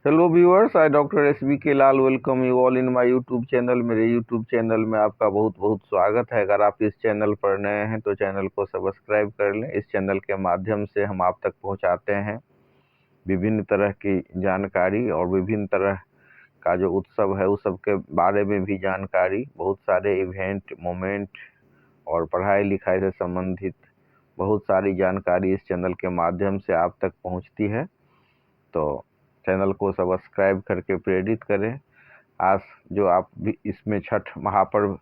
Hello viewers, I doctor SBK Lal welcome you all in my YouTube channel. मेरे YouTube channel में आपका बहुत बहुत स्वागत है। अगर आप इस चैनल पर नए हैं तो चैनल को सब्सक्राइब कर लें। इस चैनल के माध्यम से हम आप तक पहुंचाते हैं विभिन्न तरह की जानकारी और विभिन्न तरह का जो उत्सव है उस सब के बारे में भी जानकारी। बहुत सारे इवेंट मोमेंट और पढ़ाई लिखाई से संबंधित बहुत सारी जानकारी इस चैनल के माध्यम से आप तक पहुँचती है। तो चैनल को सब्सक्राइब करके प्रेरित करें। आज जो आप भी इसमें छठ महापर्व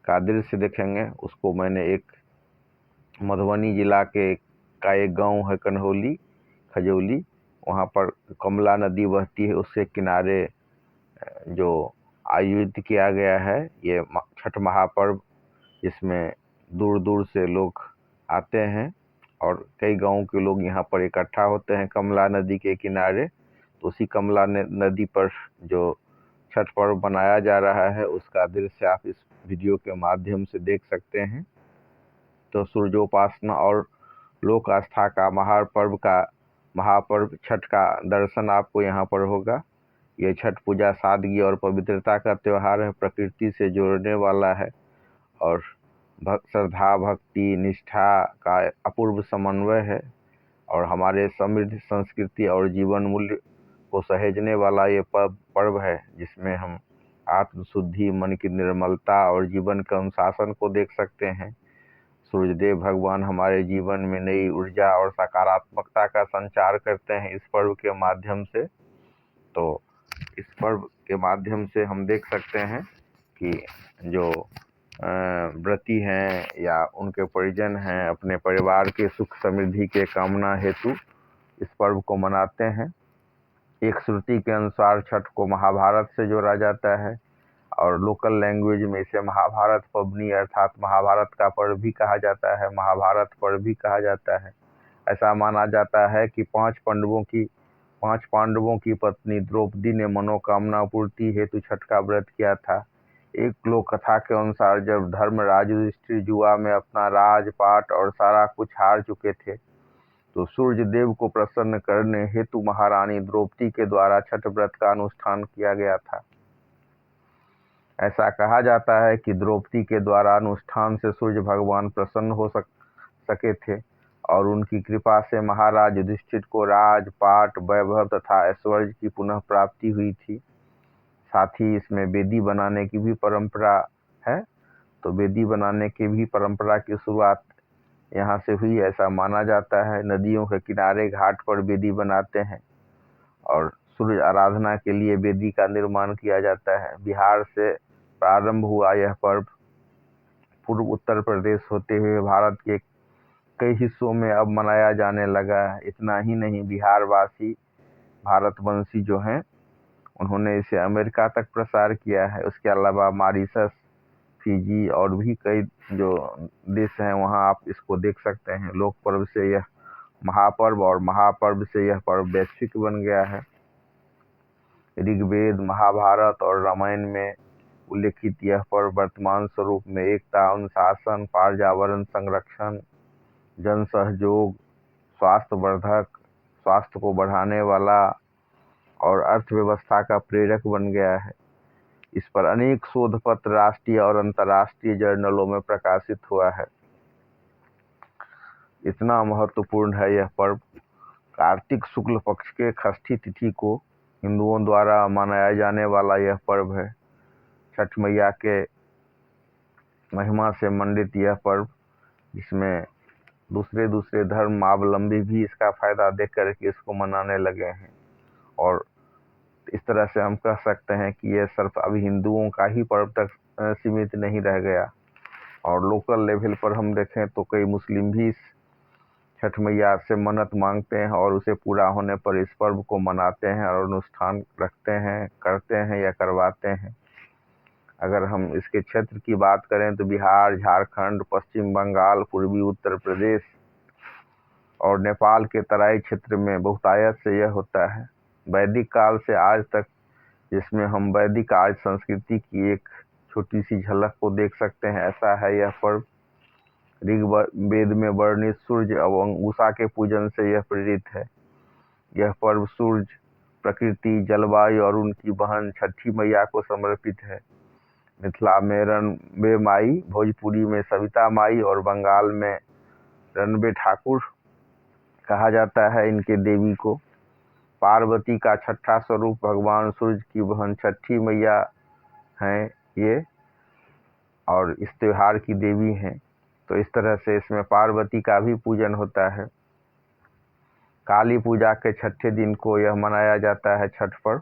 का दृश्य देखेंगे उसको मैंने एक मधुबनी जिला के का एक गांव है कन्हौली खजौली, वहां पर कमला नदी बहती है, उसके किनारे जो आयोजित किया गया है ये छठ महापर्व, जिसमें दूर दूर से लोग आते हैं और कई गांव के लोग यहाँ पर इकट्ठा होते हैं कमला नदी के किनारे। तो उसी कमला नदी पर जो छठ पर्व मनाया जा रहा है उसका दृश्य आप इस वीडियो के माध्यम से देख सकते हैं। तो सूर्योपासना और लोक आस्था का महापर्व छठ का दर्शन आपको यहाँ पर होगा। ये छठ पूजा सादगी और पवित्रता का त्योहार है, प्रकृति से जोड़ने वाला है और श्रद्धा भक्ति निष्ठा का अपूर्व समन्वय है और हमारे समृद्ध संस्कृति और जीवन मूल्य को सहेजने वाला ये पर्व है, जिसमें हम आत्मशुद्धि, मन की निर्मलता और जीवन के अनुशासन को देख सकते हैं। सूर्यदेव भगवान हमारे जीवन में नई ऊर्जा और सकारात्मकता का संचार करते हैं इस पर्व के माध्यम से। तो इस पर्व के माध्यम से हम देख सकते हैं कि जो व्रती हैं या उनके परिजन हैं अपने परिवार के सुख समृद्धि के कामना हेतु इस पर्व को मनाते हैं। एक श्रुति के अनुसार छठ को महाभारत से जोड़ा जाता है और लोकल लैंग्वेज में इसे महाभारत पबनी अर्थात महाभारत का पर्व भी कहा जाता है, महाभारत पर्व भी कहा जाता है। ऐसा माना जाता है कि पांच पांडवों की पत्नी द्रौपदी ने मनोकामना पूर्ति हेतु छठ का व्रत किया था। एक लोक कथा के अनुसार जब धर्मराज युधिष्ठिर जुआ में अपना राजपाट और सारा कुछ हार चुके थे तो सूर्य देव को प्रसन्न करने हेतु महारानी द्रौपदी के द्वारा छठ व्रत का अनुष्ठान किया गया था। ऐसा कहा जाता है कि द्रौपदी के द्वारा अनुष्ठान से सूर्य भगवान प्रसन्न हो सके थे और उनकी कृपा से महाराज युधिष्ठिर को राजपाट वैभव तथा ऐश्वर्य की पुनः प्राप्ति हुई थी। साथ ही इसमें वेदी बनाने की भी परंपरा है। तो वेदी बनाने की भी परंपरा की शुरुआत यहाँ से हुई ऐसा माना जाता है। नदियों के किनारे घाट पर वेदी बनाते हैं और सूर्य आराधना के लिए वेदी का निर्माण किया जाता है। बिहार से प्रारंभ हुआ यह पर्व पूर्व उत्तर प्रदेश होते हुए भारत के कई हिस्सों में अब मनाया जाने लगा है। इतना ही नहीं, बिहारवासी भारतवंशी जो हैं उन्होंने इसे अमेरिका तक प्रसार किया है। उसके अलावा मॉरिशस, फिजी और भी कई जो देश हैं वहाँ आप इसको देख सकते हैं। लोक पर्व से यह महापर्व और महापर्व से यह पर्व वैश्विक बन गया है। ऋग्वेद, महाभारत और रामायण में उल्लेखित यह पर्व वर्तमान स्वरूप में एकता, अनुशासन, पर्यावरण संरक्षण, जन सहयोग, स्वास्थ्यवर्धक, स्वास्थ्य को बढ़ाने वाला और अर्थव्यवस्था का प्रेरक बन गया है। इस पर अनेक शोध पत्र राष्ट्रीय और अंतर्राष्ट्रीय जर्नलों में प्रकाशित हुआ है। इतना महत्वपूर्ण है यह पर्व। कार्तिक शुक्ल पक्ष के षष्ठी तिथि को हिंदुओं द्वारा मनाया जाने वाला यह पर्व है। छठ मैया के महिमा से मंडित यह पर्व, जिसमें दूसरे धर्मावलंबी भी इसका फायदा देख करके इसको मनाने लगे हैं और इस तरह से हम कह सकते हैं कि यह सिर्फ अभी हिंदुओं का ही पर्व तक सीमित नहीं रह गया और लोकल लेवल पर हम देखें तो कई मुस्लिम भी इस छठ मैया से मन्नत मांगते हैं और उसे पूरा होने पर इस पर्व को मनाते हैं और अनुष्ठान रखते हैं, करते हैं या करवाते हैं। अगर हम इसके क्षेत्र की बात करें तो बिहार, झारखंड, पश्चिम बंगाल, पूर्वी उत्तर प्रदेश और नेपाल के तराई क्षेत्र में बहुतायत से यह होता है। वैदिक काल से आज तक, जिसमें हम वैदिक आर्य संस्कृति की एक छोटी सी झलक को देख सकते हैं, ऐसा है यह पर्व। ऋग्वेद में वर्णित सूर्य एवं उषा के पूजन से यह प्रेरित है। यह पर्व सूर्य प्रकृति, जलवायु और उनकी बहन छठी मैया को समर्पित है। मिथिला में रणबे माई, भोजपुरी में सविता माई और बंगाल में रणबे ठाकुर कहा जाता है इनके देवी को। पार्वती का छठा स्वरूप भगवान सूर्य की बहन छठी मैया हैं ये, और इस त्योहार की देवी हैं। तो इस तरह से इसमें पार्वती का भी पूजन होता है। काली पूजा के छठे दिन को यह मनाया जाता है छठ पर्व।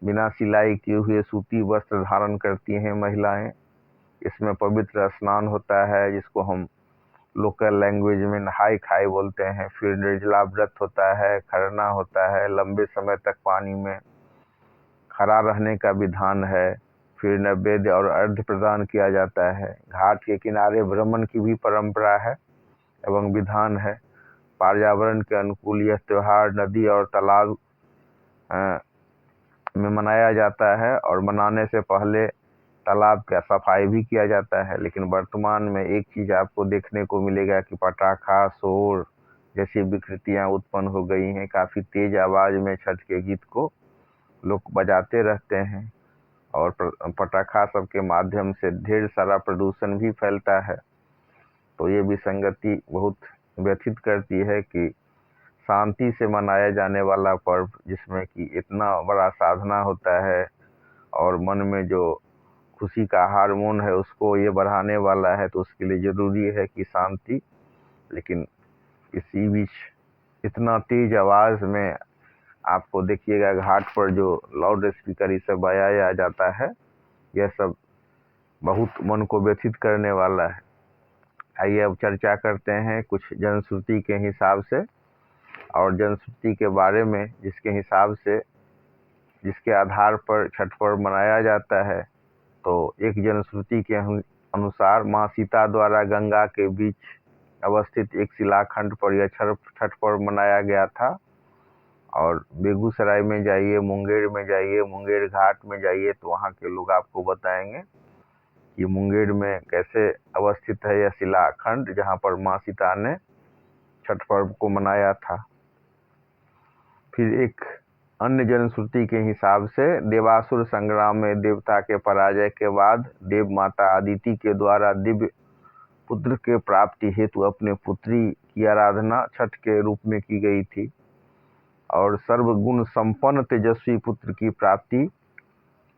बिना सिलाई किए हुए सूती वस्त्र धारण करती हैं महिलाएं। इसमें पवित्र स्नान होता है, जिसको हम लोकल लैंग्वेज में नहाई खाई बोलते हैं। फिर निर्जला व्रत होता है, खरना होता है, लंबे समय तक पानी में खड़ा रहने का विधान है। फिर नैवेद्य और अर्घ्य प्रदान किया जाता है। घाट के किनारे भ्रमण की भी परंपरा है एवं विधान है। पर्यावरण के अनुकूल यह त्योहार नदी और तालाब में मनाया जाता है, और मनाने से पहले तालाब का सफाई भी किया जाता है। लेकिन वर्तमान में एक चीज़ आपको देखने को मिलेगा कि पटाखा, शोर जैसी विकृतियाँ उत्पन्न हो गई हैं। काफ़ी तेज आवाज़ में छठ के गीत को लोग बजाते रहते हैं, और पटाखा सब के माध्यम से ढेर सारा प्रदूषण भी फैलता है। तो ये विसंगति बहुत व्यथित करती है कि शांति से मनाया जाने वाला पर्व, जिसमें कि इतना बड़ा साधना होता है और मन में जो खुशी का हार्मोन है उसको ये बढ़ाने वाला है, तो उसके लिए ज़रूरी है कि शांति। लेकिन इसी बीच इतना तेज आवाज़ में आपको देखिएगा घाट पर जो लाउड स्पीकर ये सब बजाया जाता है, यह सब बहुत मन को व्यथित करने वाला है। आइए अब चर्चा करते हैं कुछ जनश्रुति के हिसाब से, और जनश्रुति के बारे में जिसके हिसाब से, जिसके आधार पर छठ पर्व मनाया जाता है। तो एक जनश्रुति के अनुसार माँ सीता द्वारा गंगा के बीच अवस्थित एक शिलाखंड पर यह छठ पर्व मनाया गया था। और बेगूसराय में जाइए, मुंगेर में जाइए, मुंगेर घाट में जाइए, तो वहाँ के लोग आपको बताएंगे कि मुंगेर में कैसे अवस्थित है यह शिलाखंड, जहाँ पर माँ सीता ने छठ पर्व को मनाया था। फिर एक अन्य जनश्रुति के हिसाब से देवासुर संग्राम में देवता के पराजय के बाद देव माता अदिति के द्वारा दिव्य पुत्र के प्राप्ति हेतु अपने पुत्री की आराधना छठ के रूप में की गई थी, और सर्वगुण संपन्न तेजस्वी पुत्र की प्राप्ति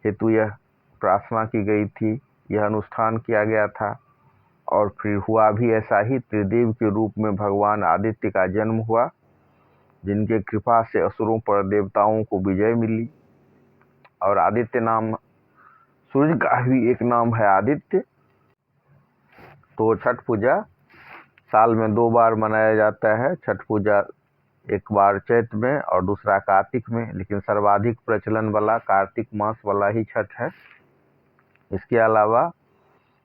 हेतु यह प्रार्थना की गई थी, यह अनुष्ठान किया गया था। और फिर हुआ भी ऐसा ही। त्रिदेव के रूप में भगवान आदित्य का जन्म हुआ, जिनके कृपा से असुरों पर देवताओं को विजय मिली। और आदित्य नाम सूर्य का भी एक नाम है आदित्य। तो छठ पूजा साल में 2 बार मनाया जाता है। छठ पूजा एक बार चैत में और दूसरा कार्तिक में, लेकिन सर्वाधिक प्रचलन वाला कार्तिक मास वाला ही छठ है। इसके अलावा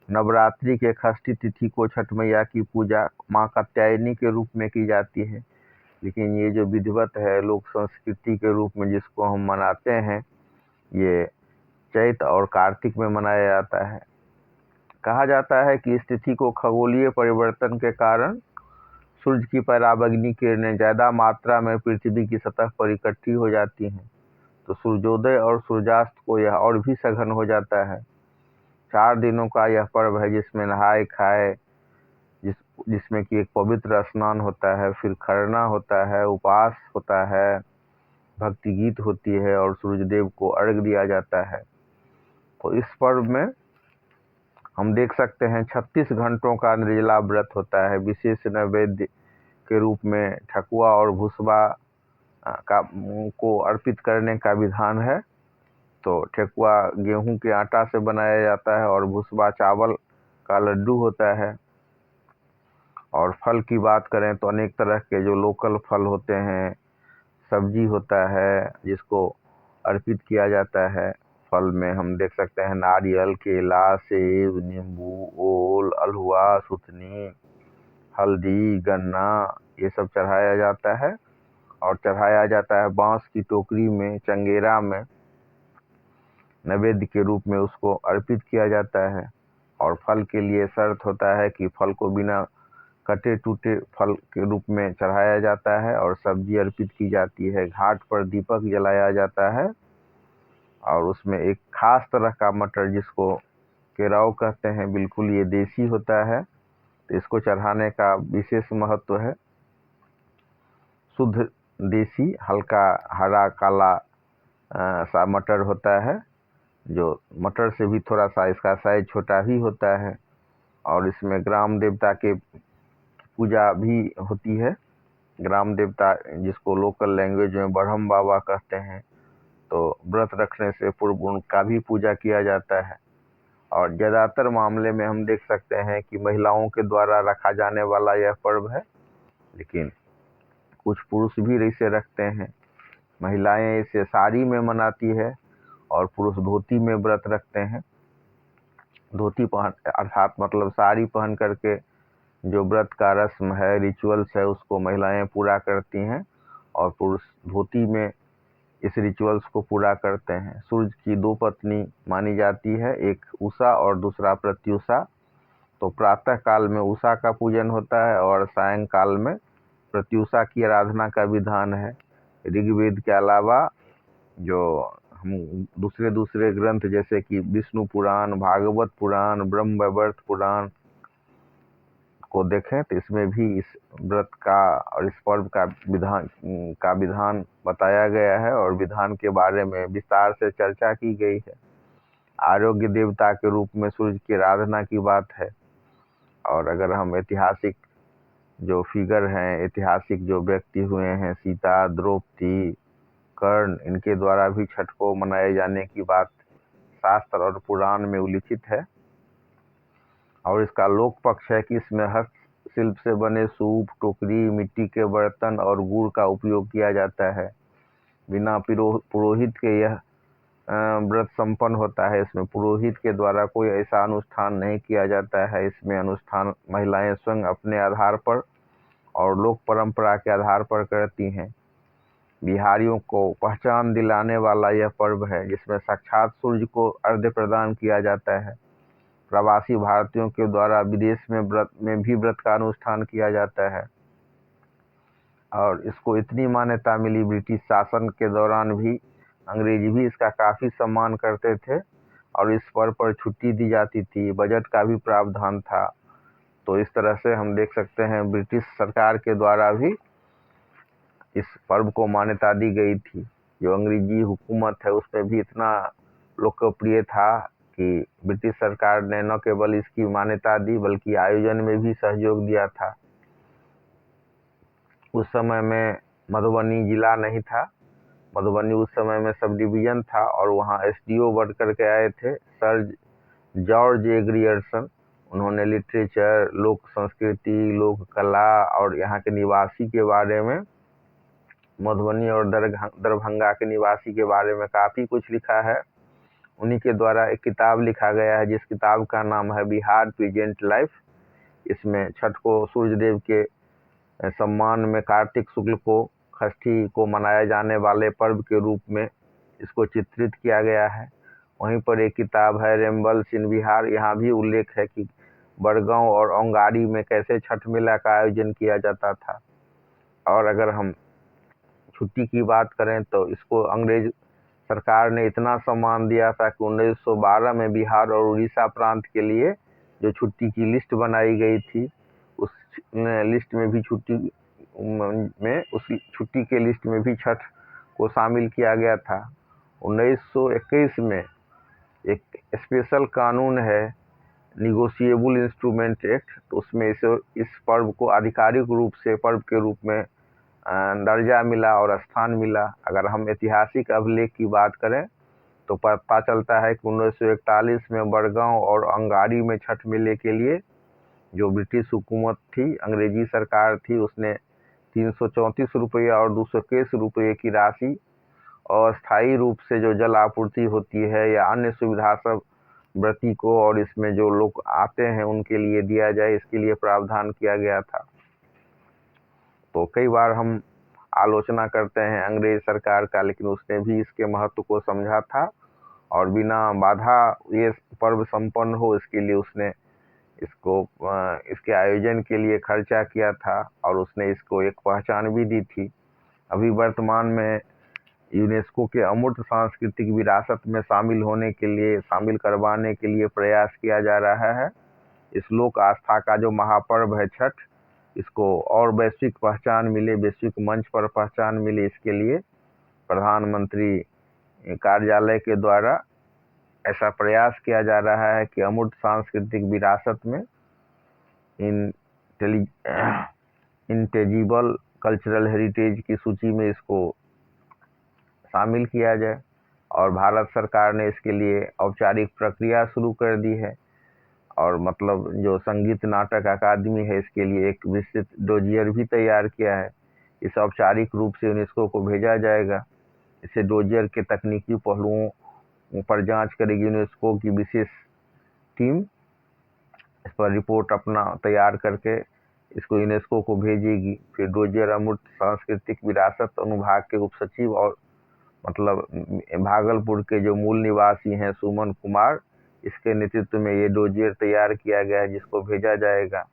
नवरात्रि के षष्ठी तिथि को छठ मैया की पूजा माँ कात्यायनी के रूप में की जाती है। लेकिन ये जो विधिवत है लोक संस्कृति के रूप में जिसको हम मनाते हैं, ये चैत और कार्तिक में मनाया जाता है। कहा जाता है कि इस तिथि को खगोलीय परिवर्तन के कारण सूर्य की पराबैंगनी किरणें ज़्यादा मात्रा में पृथ्वी की सतह पर इकट्ठी हो जाती हैं, तो सूर्योदय और सूर्यास्त को यह और भी सघन हो जाता है। 4 दिनों का यह पर्व है, जिसमें नहाए खाए, जिसमें कि एक पवित्र स्नान होता है, फिर खरना होता है, उपवास होता है, भक्ति गीत होती है, और सूर्यदेव को अर्घ्य दिया जाता है। तो इस पर्व में हम देख सकते हैं 36 घंटों का निर्जला व्रत होता है। विशेष नैवेद्य के रूप में ठकुआ और भुसबा को अर्पित करने का विधान है। तो ठकुआ गेहूं के आटा से बनाया जाता है, और भुसबा चावल का लड्डू होता है। और फल की बात करें तो अनेक तरह के जो लोकल फल होते हैं, सब्जी होता है जिसको अर्पित किया जाता है। फल में हम देख सकते हैं नारियल, केला, सेब, नींबू, ओल, अल्हुआ, सुथनी, हल्दी, गन्ना, ये सब चढ़ाया जाता है। और चढ़ाया जाता है बांस की टोकरी में, चंगेरा में, नैवेद्य के रूप में उसको अर्पित किया जाता है। और फल के लिए शर्त होता है कि फल को बिना कटे टूटे फल के रूप में चढ़ाया जाता है और सब्जी अर्पित की जाती है। घाट पर दीपक जलाया जाता है और उसमें एक खास तरह का मटर जिसको केराव कहते हैं, बिल्कुल ये देसी होता है, तो इसको चढ़ाने का विशेष महत्व है। शुद्ध देसी हल्का हरा काला सा मटर होता है, जो मटर से भी थोड़ा सा इसका साइज छोटा ही होता है और इसमें ग्राम देवता के पूजा भी होती है। ग्राम देवता जिसको लोकल लैंग्वेज में ब्रह्म बाबा कहते हैं, तो व्रत रखने से पूर्व उनका भी पूजा किया जाता है। और ज़्यादातर मामले में हम देख सकते हैं कि महिलाओं के द्वारा रखा जाने वाला यह पर्व है, लेकिन कुछ पुरुष भी इसे रखते हैं। महिलाएं इसे साड़ी में मनाती है और पुरुष धोती में व्रत रखते हैं। धोती पहन अर्थात मतलब साड़ी पहन करके जो व्रत का रस्म है, रिचुअल्स है, उसको महिलाएं पूरा करती हैं और पुरुष धोती में इस रिचुअल्स को पूरा करते हैं। सूर्य की दो पत्नी मानी जाती है, एक उषा और दूसरा प्रत्युषा। तो प्रातः काल में उषा का पूजन होता है और सायंकाल में प्रत्युषा की आराधना का विधान है। ऋग्वेद के अलावा जो हम दूसरे ग्रंथ जैसे कि विष्णु पुराण, भागवत पुराण, ब्रह्म वैवर्त पुराण को देखें तो इसमें भी इस व्रत का और इस पर्व का विधान बताया गया है और विधान के बारे में विस्तार से चर्चा की गई है। आरोग्य देवता के रूप में सूर्य की आराधना की बात है। और अगर हम ऐतिहासिक जो फिगर हैं, ऐतिहासिक जो व्यक्ति हुए हैं, सीता, द्रौपदी, कर्ण, इनके द्वारा भी छठ को मनाए जाने की बात शास्त्र और पुराण में उल्लिखित है। और इसका लोक पक्ष है कि इसमें हस्तशिल्प से बने सूप, टोकरी, मिट्टी के बर्तन और गुड़ का उपयोग किया जाता है। बिना पुरोहित के यह व्रत संपन्न होता है। इसमें पुरोहित के द्वारा कोई ऐसा अनुष्ठान नहीं किया जाता है। इसमें अनुष्ठान महिलाएं स्वयं अपने आधार पर और लोक परंपरा के आधार पर करती हैं। बिहारियों को पहचान दिलाने वाला यह पर्व है जिसमें साक्षात सूर्य को अर्घ्य प्रदान किया जाता है। प्रवासी भारतीयों के द्वारा विदेश में भी व्रत का अनुष्ठान किया जाता है और इसको इतनी मान्यता मिली ब्रिटिश शासन के दौरान भी अंग्रेजी भी इसका काफ़ी सम्मान करते थे और इस पर्व पर छुट्टी दी जाती थी, बजट का भी प्रावधान था। तो इस तरह से हम देख सकते हैं ब्रिटिश सरकार के द्वारा भी इस पर्व को मान्यता दी गई थी। जो अंग्रेजी हुकूमत है उसमें भी इतना लोकप्रिय था कि ब्रिटिश सरकार ने न केवल इसकी मान्यता दी बल्कि आयोजन में भी सहयोग दिया था। उस समय में मधुबनी जिला नहीं था, मधुबनी उस समय में सब डिवीजन था और वहाँ एसडीओ बढ़ करके आए थे सर जॉर्ज ए ग्रियर्सन। उन्होंने लिटरेचर, लोक संस्कृति, लोक कला और यहाँ के निवासी के बारे में, मधुबनी और दरभंगा के निवासी के बारे में काफ़ी कुछ लिखा है। उन्हीं के द्वारा एक किताब लिखा गया है जिस किताब का नाम है बिहार प्रेजेंट लाइफ। इसमें छठ को सूर्यदेव के सम्मान में कार्तिक शुक्ल को षष्ठी को मनाए जाने वाले पर्व के रूप में इसको चित्रित किया गया है। वहीं पर एक किताब है रेम्बल्स इन बिहार। यहाँ भी उल्लेख है कि बड़गांव और औंगाड़ी में कैसे छठ मेला का आयोजन किया जाता था। और अगर हम छुट्टी की बात करें तो इसको अंग्रेज सरकार ने इतना सम्मान दिया था कि 1912 में बिहार और उड़ीसा प्रांत के लिए जो छुट्टी की लिस्ट बनाई गई थी, उस लिस्ट में भी उस छुट्टी के लिस्ट में भी छठ को शामिल किया गया था। 1921 में एक स्पेशल कानून है निगोशिएबल इंस्ट्रूमेंट एक्ट, तो उसमें इस पर्व को आधिकारिक रूप से पर्व के रूप में दर्जा मिला और स्थान मिला। अगर हम ऐतिहासिक अभिलेख की बात करें तो पता चलता है कि 1941 में बड़गांव और अंगारी में छठ मेले के लिए जो ब्रिटिश हुकूमत थी, अंग्रेजी सरकार थी, उसने 334 रुपये और 221 रुपये की राशि अस्थायी रूप से जो जल आपूर्ति होती है या अन्य सुविधा सब व्रती को और इसमें जो लोग आते हैं उनके लिए दिया जाए, इसके लिए प्रावधान किया गया था। तो कई बार हम आलोचना करते हैं अंग्रेज सरकार का, लेकिन उसने भी इसके महत्व को समझा था और बिना बाधा ये पर्व संपन्न हो इसके लिए उसने इसके आयोजन के लिए खर्चा किया था और उसने इसको एक पहचान भी दी थी। अभी वर्तमान में यूनेस्को के अमूर्त सांस्कृतिक विरासत में शामिल करवाने के लिए प्रयास किया जा रहा है। इस लोक आस्था का जो महापर्व है छठ, इसको और वैश्विक पहचान मिले, वैश्विक मंच पर पहचान मिले, इसके लिए प्रधानमंत्री कार्यालय के द्वारा ऐसा प्रयास किया जा रहा है कि अमूर्त सांस्कृतिक विरासत में इंटेजिबल कल्चरल हेरिटेज की सूची में इसको शामिल किया जाए। और भारत सरकार ने इसके लिए औपचारिक प्रक्रिया शुरू कर दी है और मतलब जो संगीत नाटक अकादमी है इसके लिए एक विस्तृत डोजियर भी तैयार किया है। इसे औपचारिक रूप से यूनेस्को को भेजा जाएगा। इसे डोजियर के तकनीकी पहलुओं पर जांच करेगी यूनेस्को की विशेष टीम। इस पर रिपोर्ट अपना तैयार करके इसको यूनेस्को को भेजेगी। फिर डोजियर अमूर्त सांस्कृतिक विरासत अनुभाग के उप सचिव और मतलब भागलपुर के जो मूल निवासी हैं सुमन कुमार, इसके नेतृत्व में ये डोजियर तैयार किया गया है जिसको भेजा जाएगा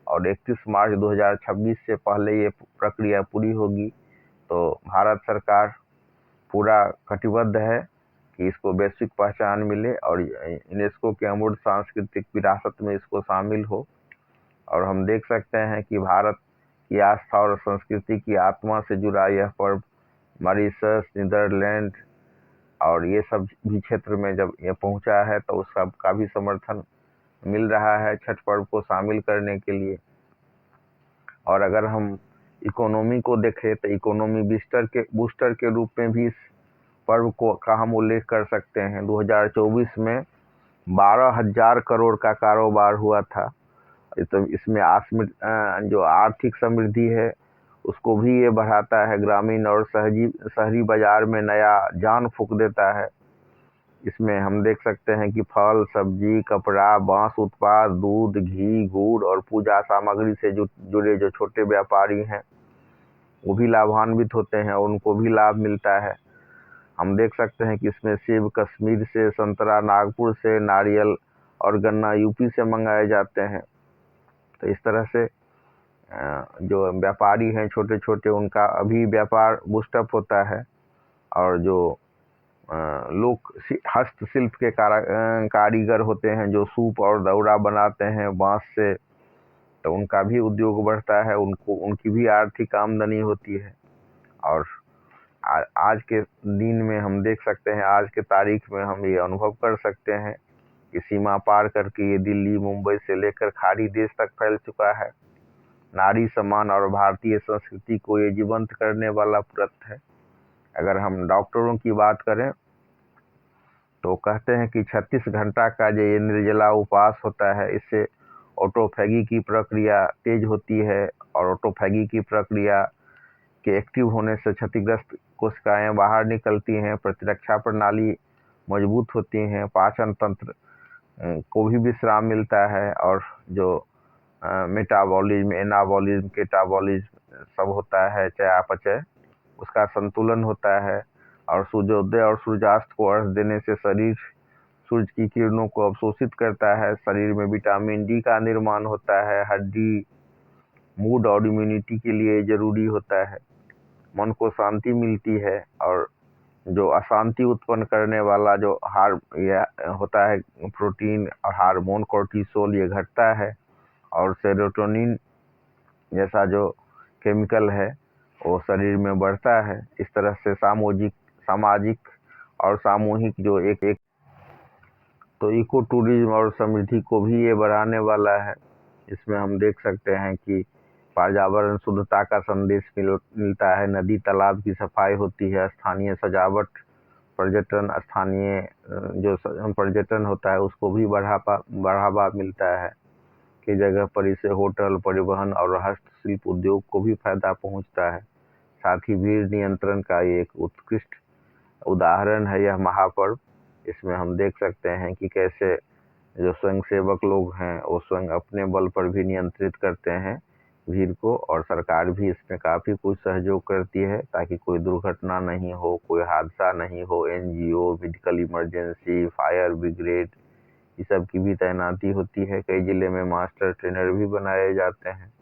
और 31 मार्च 2026 से पहले ये प्रक्रिया पूरी होगी। तो भारत सरकार पूरा कटिबद्ध है कि इसको वैश्विक पहचान मिले और यूनेस्को के अमूर्त सांस्कृतिक विरासत में इसको शामिल हो। और हम देख सकते हैं कि भारत की आस्था और संस्कृति की आत्मा से जुड़ा यह पर्व मॉरिशस, नीदरलैंड और ये सब भी क्षेत्र में जब ये पहुंचा है तो उस सब का भी समर्थन मिल रहा है छठ पर्व को शामिल करने के लिए। और अगर हम इकोनॉमी को देखें तो इकोनॉमी बूस्टर के रूप में भी इस पर्व का हम उल्लेख कर सकते हैं। 2024 में 12,000 करोड़ का कारोबार हुआ था। तो इसमें जो आर्थिक समृद्धि है उसको भी ये बढ़ाता है, ग्रामीण और शहरी बाजार में नया जान फूंक देता है। इसमें हम देख सकते हैं कि फल, सब्जी, कपड़ा, बांस उत्पाद, दूध, घी, गुड़ और पूजा सामग्री से जुड़े जो छोटे व्यापारी हैं वो भी लाभान्वित होते हैं और उनको भी लाभ मिलता है। हम देख सकते हैं कि इसमें सेब कश्मीर से, संतरा नागपुर से, नारियल और गन्ना यूपी से मंगाए जाते हैं। तो इस तरह से जो व्यापारी हैं छोटे छोटे, उनका अभी व्यापार बूस्टअप होता है। और जो लोग हस्तशिल्प के कारीगर होते हैं जो सूप और दौरा बनाते हैं बांस से, तो उनका भी उद्योग बढ़ता है, उनकी भी आर्थिक आमदनी होती है। और आज के दिन में हम देख सकते हैं, आज के तारीख में हम ये अनुभव कर सकते हैं कि सीमा पार करके ये दिल्ली, मुंबई से लेकर खाड़ी देश तक फैल चुका है। नारी सम्मान और भारतीय संस्कृति को ये जीवंत करने वाला व्रत है। अगर हम डॉक्टरों की बात करें तो कहते हैं कि 36 घंटा का जो ये निर्जला उपवास होता है, इससे ऑटोफैगी की प्रक्रिया तेज होती है और ऑटोफैगी की प्रक्रिया के एक्टिव होने से क्षतिग्रस्त कोशिकाएं बाहर निकलती हैं, प्रतिरक्षा प्रणाली मजबूत होती हैं, पाचन तंत्र को भी विश्राम मिलता है और जो मेटाबॉलिज्म, एनाबॉलिज्म, केटाबॉलिज्म सब होता है, चयापचय, उसका संतुलन होता है। और सूर्योदय और सूर्यास्त को अर्घ देने से शरीर सूर्य की किरणों को अवशोषित करता है, शरीर में विटामिन डी का निर्माण होता है, हड्डी, मूड और इम्यूनिटी के लिए जरूरी होता है, मन को शांति मिलती है। और जो अशांति उत्पन्न करने वाला जो होता है प्रोटीन और हार्मोन कोर्टिसोल, ये घटता है और सेरोटोनिन जैसा जो केमिकल है वो शरीर में बढ़ता है। इस तरह से सामाजिक और सामूहिक जो एक तो इको टूरिज्म और समृद्धि को भी ये बढ़ाने वाला है। इसमें हम देख सकते हैं कि पर्यावरण शुद्धता का संदेश मिलता है, नदी तालाब की सफाई होती है, स्थानीय सजावट, पर्यटन, स्थानीय जो पर्यटन होता है उसको भी बढ़ावा मिलता है की जगह पर इसे होटल, परिवहन और हस्तशिल्प उद्योग को भी फायदा पहुंचता है। साथ ही भीड़ नियंत्रण का ये एक उत्कृष्ट उदाहरण है यह महापर्व। इसमें हम देख सकते हैं कि कैसे जो स्वयंसेवक लोग हैं वो स्वयं अपने बल पर भी नियंत्रित करते हैं भीड़ को, और सरकार भी इसमें काफ़ी कुछ सहयोग करती है ताकि कोई दुर्घटना नहीं हो, कोई हादसा नहीं हो। NGO, medical emergency, fire brigade, ये सब की भी तैनाती होती है। कई जिले में मास्टर ट्रेनर भी बनाए जाते हैं।